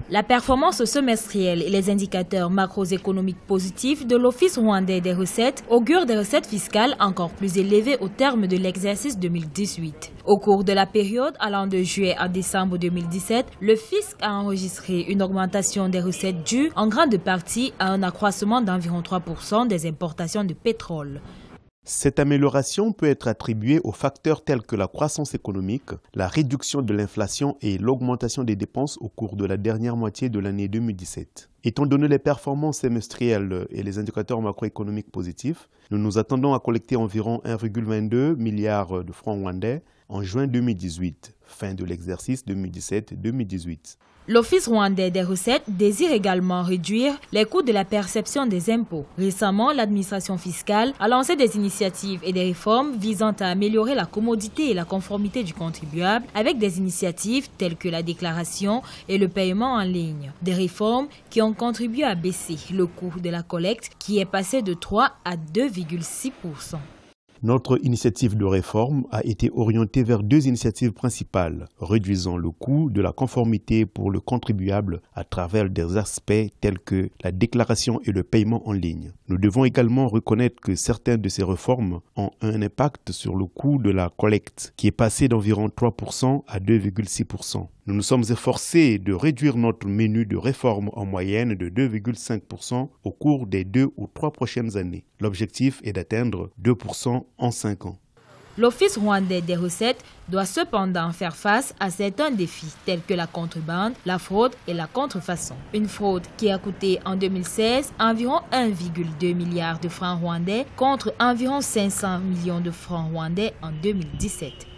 La performance semestrielle et les indicateurs macroéconomiques positifs de l'Office rwandais des recettes augurent des recettes fiscales encore plus élevées au terme de l'exercice 2018. Au cours de la période allant de juillet à décembre 2017, le fisc a enregistré une augmentation des recettes dues en grande partie à un accroissement d'environ 3% des importations de pétrole. Cette amélioration peut être attribuée aux facteurs tels que la croissance économique, la réduction de l'inflation et l'augmentation des dépenses au cours de la dernière moitié de l'année 2017. Étant donné les performances semestrielles et les indicateurs macroéconomiques positifs, nous nous attendons à collecter environ 1,22 milliard de francs rwandais en juin 2018, fin de l'exercice 2017-2018. L'Office rwandais des recettes désire également réduire les coûts de la perception des impôts. Récemment, l'administration fiscale a lancé des initiatives et des réformes visant à améliorer la commodité et la conformité du contribuable avec des initiatives telles que la déclaration et le paiement en ligne. Des réformes qui ont contribué à baisser le coût de la collecte qui est passé de 3 à 2,6%. Notre initiative de réforme a été orientée vers deux initiatives principales, réduisant le coût de la conformité pour le contribuable à travers des aspects tels que la déclaration et le paiement en ligne. Nous devons également reconnaître que certaines de ces réformes ont un impact sur le coût de la collecte, qui est passé d'environ 3% à 2,6%. Nous nous sommes efforcés de réduire notre menu de réforme en moyenne de 2,5% au cours des 2 ou 3 prochaines années. L'objectif est d'atteindre 2% en 5 ans. L'Office rwandais des recettes doit cependant faire face à certains défis tels que la contrebande, la fraude et la contrefaçon. Une fraude qui a coûté en 2016 environ 1,2 milliard de francs rwandais contre environ 500 millions de francs rwandais en 2017.